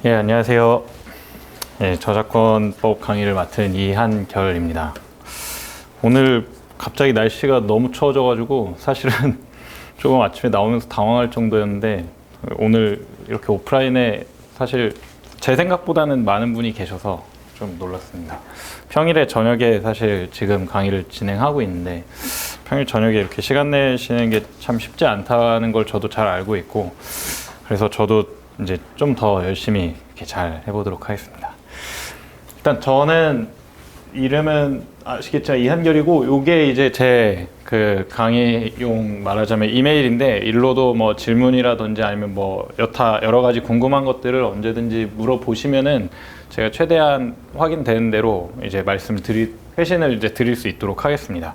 예, 안녕하세요. 예, 저작권법 강의를 맡은 이한결입니다. 오늘 갑자기 날씨가 너무 추워져가지고 사실은 조금 아침에 나오면서 당황할 정도였는데, 오늘 이렇게 오프라인에 사실 제 생각보다는 많은 분이 계셔서 좀 놀랐습니다. 평일에 저녁에 사실 지금 강의를 진행하고 있는데, 평일 저녁에 이렇게 시간 내시는 게 참 쉽지 않다는 걸 저도 잘 알고 있고, 그래서 저도 이제 좀 더 열심히 이렇게 잘 해보도록 하겠습니다. 일단 저는 이름은 아시겠지만 이한결이고, 요게 이제 제 그 강의용 말하자면 이메일인데, 일로도 뭐 질문이라든지 아니면 뭐 여러 가지 궁금한 것들을 언제든지 물어보시면은 제가 최대한 확인되는 대로 이제 회신을 이제 드릴 수 있도록 하겠습니다.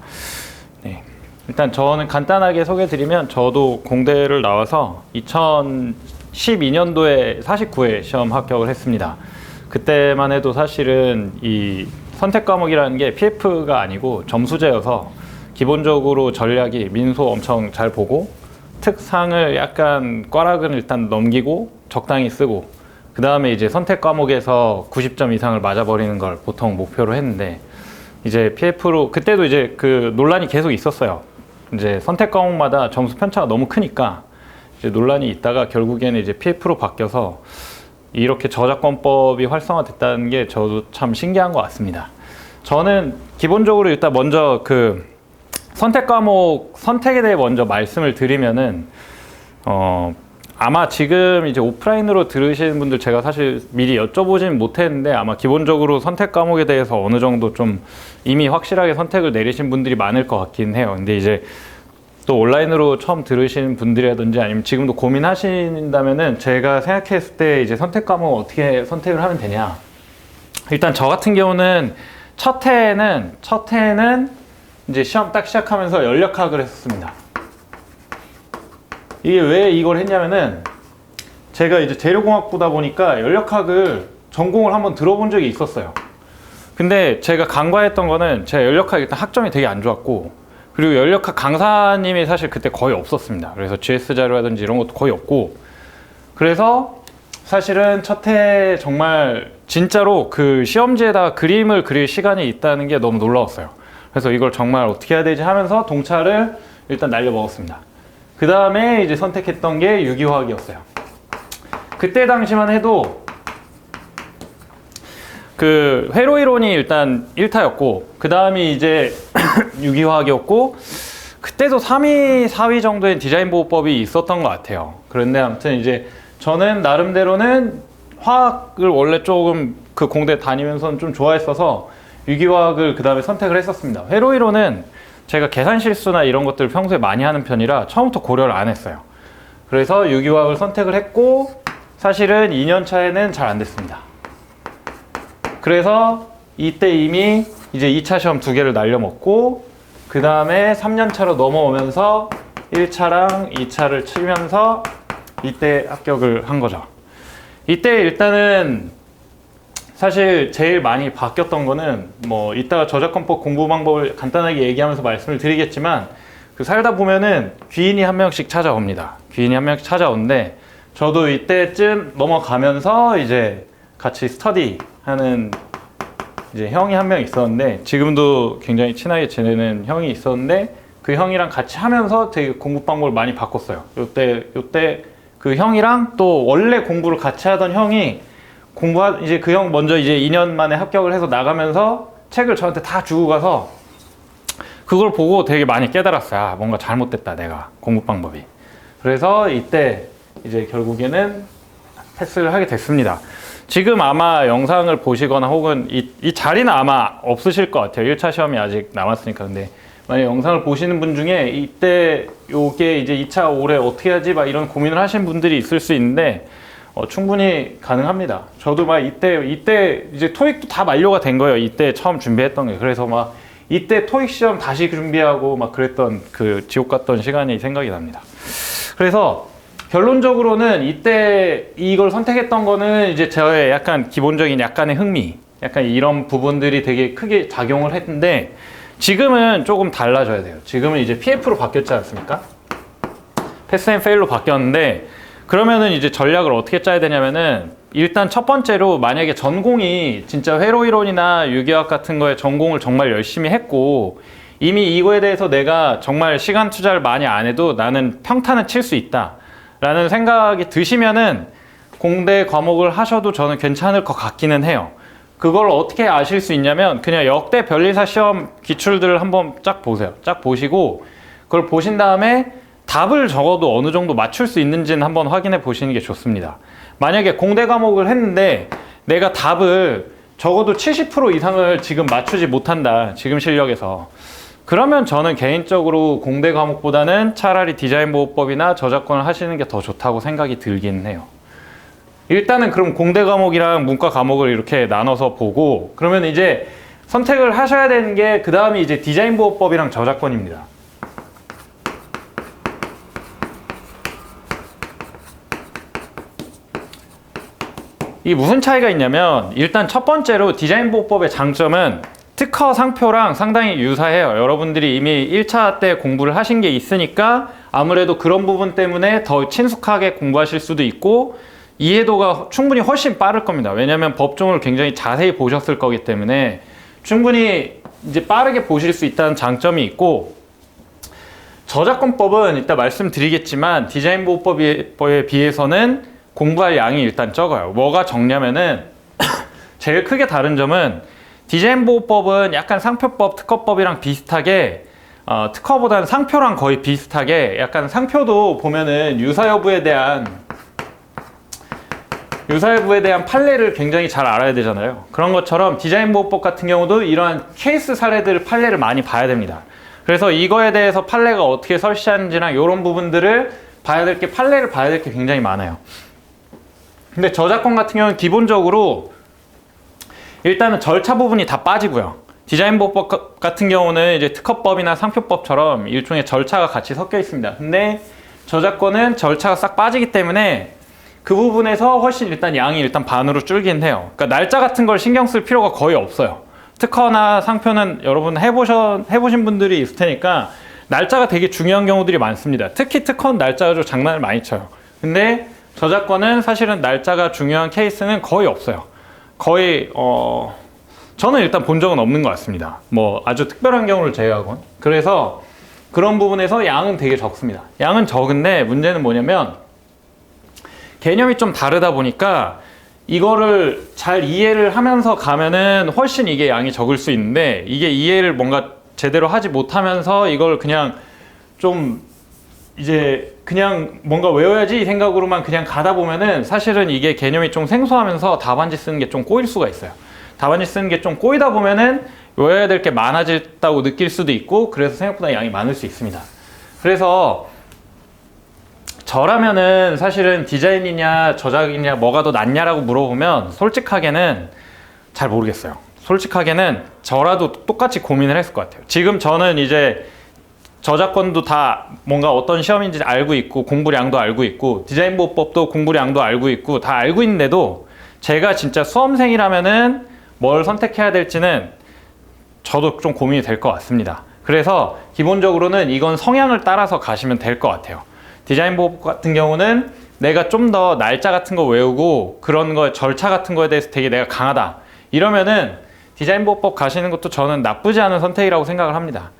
네. 일단 저는 간단하게 소개드리면, 저도 공대를 나와서 2012년도에 49회 시험 합격을 했습니다. 그때만 해도 사실은 이 선택 과목이라는 게 PF가 아니고 점수제여서, 기본적으로 전략이 민소 엄청 잘 보고 특상을 약간 꽈락은 일단 넘기고 적당히 쓰고, 그 다음에 이제 선택 과목에서 90점 이상을 맞아버리는 걸 보통 목표로 했는데, 이제 PF로 그때도 이제 그 논란이 계속 있었어요. 이제 선택 과목마다 점수 편차가 너무 크니까 이제 논란이 있다가 결국에는 이제 PF로 바뀌어서 이렇게 저작권법이 활성화됐다는 게 저도 참 신기한 것 같습니다. 저는 기본적으로 일단 먼저 그 선택 과목 선택에 대해 먼저 말씀을 드리면은, 아마 지금 이제 오프라인으로 들으시는 분들 제가 사실 미리 여쭤보진 못했는데, 아마 기본적으로 선택 과목에 대해서 어느 정도 좀 이미 확실하게 선택을 내리신 분들이 많을 것 같긴 해요. 근데 이제 또 온라인으로 처음 들으시는 분들이라든지 아니면 지금도 고민하신다면은, 제가 생각했을 때 이제 선택 과목 어떻게 선택을 하면 되냐. 일단 저 같은 경우는 첫 해에는 이제 시험 딱 시작하면서 연력학을 했었습니다. 이게 왜 이걸 했냐면은, 제가 이제 재료공학부다 보니까 연력학을 전공을 한번 들어본 적이 있었어요. 근데 제가 간과했던 거는, 제가 연력학 일단 학점이 되게 안 좋았고, 그리고 연력학 강사님이 사실 그때 거의 없었습니다. 그래서 GS 자료라든지 이런 것도 거의 없고, 그래서 사실은 첫 해 정말 진짜로 그 시험지에다가 그림을 그릴 시간이 있다는 게 너무 놀라웠어요. 그래서 이걸 정말 어떻게 해야 되지 하면서 동차를 일단 날려 먹었습니다. 그 다음에 이제 선택했던 게 유기화학이었어요. 그때 당시만 해도 그 회로이론이 일단 1타였고, 그 다음이 이제 유기화학이었고, 그때도 3위, 4위 정도의 디자인 보호법이 있었던 것 같아요. 그런데 아무튼 이제 저는 나름대로는 화학을 원래 조금 그 공대 다니면서는 좀 좋아했어서 유기화학을 그 다음에 선택을 했었습니다. 회로이론은 제가 계산 실수나 이런 것들을 평소에 많이 하는 편이라 처음부터 고려를 안 했어요. 그래서 유기화학을 선택을 했고, 사실은 2년 차에는 잘 안 됐습니다. 그래서 이때 이미 이제 2차 시험 2개를 날려먹고, 그 다음에 3년 차로 넘어오면서 1차랑 2차를 치면서 이때 합격을 한 거죠. 이때 일단은 사실 제일 많이 바뀌었던 거는, 뭐 이따가 저작권법 공부 방법을 간단하게 얘기하면서 말씀을 드리겠지만, 그 살다 보면은 귀인이 한 명씩 찾아옵니다. 귀인이 한 명씩 찾아오는데, 저도 이때쯤 넘어가면서 이제 같이 스터디 하는 이제 형이 한 명 있었는데, 지금도 굉장히 친하게 지내는 형이 있었는데, 그 형이랑 같이 하면서 되게 공부 방법을 많이 바꿨어요. 요때 그 형이랑 또 원래 공부를 같이 하던 형이 이제 그 형 먼저 이제 2년 만에 합격을 해서 나가면서 책을 저한테 다 주고 가서, 그걸 보고 되게 많이 깨달았어요. 아, 뭔가 잘못됐다, 내가 공부 방법이. 그래서 이때 이제 결국에는 패스를 하게 됐습니다. 지금 아마 영상을 보시거나 혹은 이 자리는 아마 없으실 것 같아요. 1차 시험이 아직 남았으니까. 근데 만약 영상을 보시는 분 중에 이때 요게 이제 2차 올해 어떻게 하지 막 이런 고민을 하신 분들이 있을 수 있는데, 충분히 가능합니다. 저도 막 이때 이제 토익도 다 만료가 된 거예요. 이때 처음 준비했던 게. 그래서 막 이때 토익 시험 다시 준비하고 막 그랬던 그 지옥 같던 시간이 생각이 납니다. 그래서 결론적으로는 이때 이걸 선택했던 거는 이제 저의 약간 기본적인 약간의 흥미, 약간 이런 부분들이 되게 크게 작용을 했는데, 지금은 조금 달라져야 돼요. 지금은 이제 PF로 바뀌었지 않습니까? 패스 앤 페일로 바뀌었는데, 그러면은 이제 전략을 어떻게 짜야 되냐면은, 일단 첫 번째로 만약에 전공이 진짜 회로이론이나 유기화학 같은 거에 전공을 정말 열심히 했고 이미 이거에 대해서 내가 정말 시간 투자를 많이 안 해도 나는 평타는 칠 수 있다 라는 생각이 드시면은 공대 과목을 하셔도 저는 괜찮을 것 같기는 해요. 그걸 어떻게 아실 수 있냐면 그냥 역대 변리사 시험 기출들을 한번 쫙 보세요. 쫙 보시고 그걸 보신 다음에 답을 적어도 어느 정도 맞출 수 있는지는 한번 확인해 보시는 게 좋습니다. 만약에 공대 과목을 했는데 내가 답을 적어도 70% 이상을 지금 맞추지 못한다, 지금 실력에서, 그러면 저는 개인적으로 공대 과목보다는 차라리 디자인보호법이나 저작권을 하시는 게 더 좋다고 생각이 들긴 해요. 일단은 그럼 공대 과목이랑 문과 과목을 이렇게 나눠서 보고 그러면 이제 선택을 하셔야 되는 게 그 다음이 이제 디자인보호법이랑 저작권입니다. 이 무슨 차이가 있냐면 일단 첫 번째로 디자인보호법의 장점은 특허 상표랑 상당히 유사해요. 여러분들이 이미 1차 때 공부를 하신 게 있으니까 아무래도 그런 부분 때문에 더 친숙하게 공부하실 수도 있고 이해도가 충분히 훨씬 빠를 겁니다. 왜냐하면 법조문을 굉장히 자세히 보셨을 거기 때문에 충분히 이제 빠르게 보실 수 있다는 장점이 있고, 저작권법은 이따 말씀드리겠지만 디자인보호법에 비해서는 공부할 양이 일단 적어요. 뭐가 적냐면은 제일 크게 다른 점은 디자인보호법은 약간 상표법, 특허법이랑 비슷하게 특허보다는 상표랑 거의 비슷하게 약간 상표도 보면은 유사 여부에 대한 판례를 굉장히 잘 알아야 되잖아요. 그런 것처럼 디자인보호법 같은 경우도 이러한 케이스 사례들 판례를 많이 봐야 됩니다. 그래서 이거에 대해서 판례가 어떻게 설치하는지나 이런 부분들을 봐야 될 게, 판례를 봐야 될 게 굉장히 많아요. 근데 저작권 같은 경우는 기본적으로 일단은 절차 부분이 다 빠지고요. 디자인보호법 같은 경우는 이제 특허법이나 상표법처럼 일종의 절차가 같이 섞여 있습니다. 근데 저작권은 절차가 싹 빠지기 때문에 그 부분에서 훨씬 일단 양이 일단 반으로 줄긴 해요. 그러니까 날짜 같은 걸 신경 쓸 필요가 거의 없어요. 특허나 상표는 여러분 해보신 분들이 있을 테니까 날짜가 되게 중요한 경우들이 많습니다. 특히 특허는 날짜 가지고 장난을 많이 쳐요. 근데 저작권은 사실은 날짜가 중요한 케이스는 거의 없어요. 거의 저는 일단 본 적은 없는 것 같습니다. 뭐 아주 특별한 경우를 제외하곤. 그래서 그런 부분에서 양은 되게 적습니다. 양은 적은데 문제는 뭐냐면 개념이 좀 다르다 보니까 이거를 잘 이해를 하면서 가면은 훨씬 이게 양이 적을 수 있는데, 이게 이해를 뭔가 제대로 하지 못하면서 이걸 그냥 좀 이제 그냥 뭔가 외워야지 이 생각으로만 그냥 가다 보면은 사실은 이게 개념이 좀 생소하면서 답안지 쓰는 게 좀 꼬일 수가 있어요. 답안지 쓰는 게 좀 꼬이다 보면은 외워야 될 게 많아졌다고 느낄 수도 있고, 그래서 생각보다 양이 많을 수 있습니다. 그래서 저라면은 사실은 디자인이냐 저작이냐 뭐가 더 낫냐라고 물어보면 솔직하게는 잘 모르겠어요. 솔직하게는 저라도 똑같이 고민을 했을 것 같아요. 지금 저는 이제 저작권도 다 뭔가 어떤 시험인지 알고 있고 공부량도 알고 있고 디자인보호법도 공부량도 알고 있고 다 알고 있는데도 제가 진짜 수험생이라면은 뭘 선택해야 될지는 저도 좀 고민이 될 것 같습니다. 그래서 기본적으로는 이건 성향을 따라서 가시면 될 것 같아요. 디자인보호법 같은 경우는 내가 좀 더 날짜 같은 거 외우고 그런 거 절차 같은 거에 대해서 되게 내가 강하다 이러면은 디자인보호법 가시는 것도 저는 나쁘지 않은 선택이라고 생각을 합니다.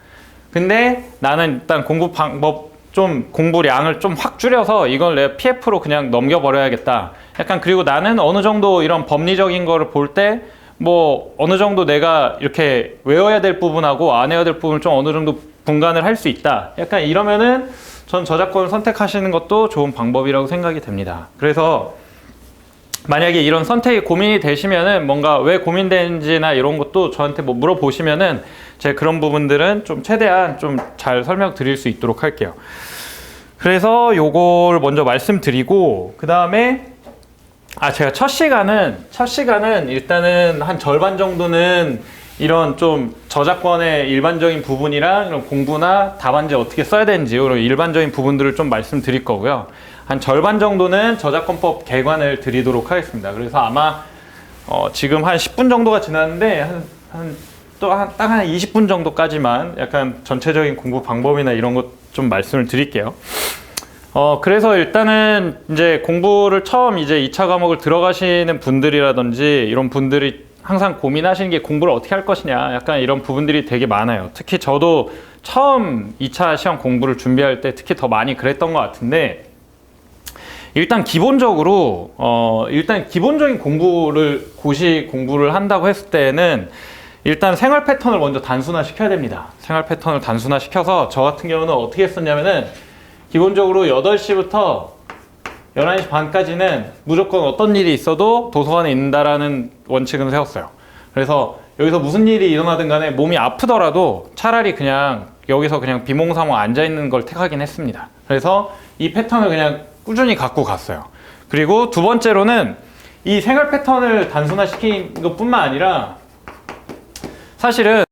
근데 나는 일단 공부 방법 좀 공부량을 좀 확 줄여서 이걸 내가 PF로 그냥 넘겨버려야겠다. 약간 그리고 나는 어느 정도 이런 법리적인 거를 볼 때 뭐 어느 정도 내가 이렇게 외워야 될 부분하고 안 외워야 될 부분을 좀 어느 정도 분간을 할 수 있다. 약간 이러면은 전 저작권을 선택하시는 것도 좋은 방법이라고 생각이 됩니다. 그래서 만약에 이런 선택이 고민이 되시면은 뭔가 왜 고민되는지나 이런 것도 저한테 뭐 물어보시면은 제가 그런 부분들은 좀 최대한 좀 잘 설명드릴 수 있도록 할게요. 그래서 요걸 먼저 말씀드리고 그 다음에 제가 첫 시간은 일단은 한 절반 정도는 이런 좀 저작권의 일반적인 부분이랑 이런 공부나 답안지 어떻게 써야 되는지 이런 일반적인 부분들을 좀 말씀드릴 거고요. 한 절반 정도는 저작권법 개관을 드리도록 하겠습니다. 그래서 아마 지금 한 10분 정도가 지났는데 딱 한 20분 정도까지만 약간 전체적인 공부 방법이나 이런 것 좀 말씀을 드릴게요. 그래서 일단은 이제 공부를 처음 이제 2차 과목을 들어가시는 분들이라든지 이런 분들이 항상 고민하시는 게 공부를 어떻게 할 것이냐, 약간 이런 부분들이 되게 많아요. 특히 저도 처음 2차 시험 공부를 준비할 때 특히 더 많이 그랬던 것 같은데, 일단 기본적으로 일단 기본적인 공부를 고시 공부를 한다고 했을 때는 일단 생활 패턴을 먼저 단순화 시켜야 됩니다. 생활 패턴을 단순화 시켜서 저 같은 경우는 어떻게 했었냐면은 기본적으로 8시부터 11시 반까지는 무조건 어떤 일이 있어도 도서관에 있는다라는 원칙은 세웠어요. 그래서 여기서 무슨 일이 일어나든 간에 몸이 아프더라도 차라리 그냥 여기서 그냥 비몽사몽 앉아있는 걸 택하긴 했습니다. 그래서 이 패턴을 그냥 꾸준히 갖고 갔어요. 그리고 두 번째로는 이 생활 패턴을 단순화시킨 것뿐만 아니라 사실은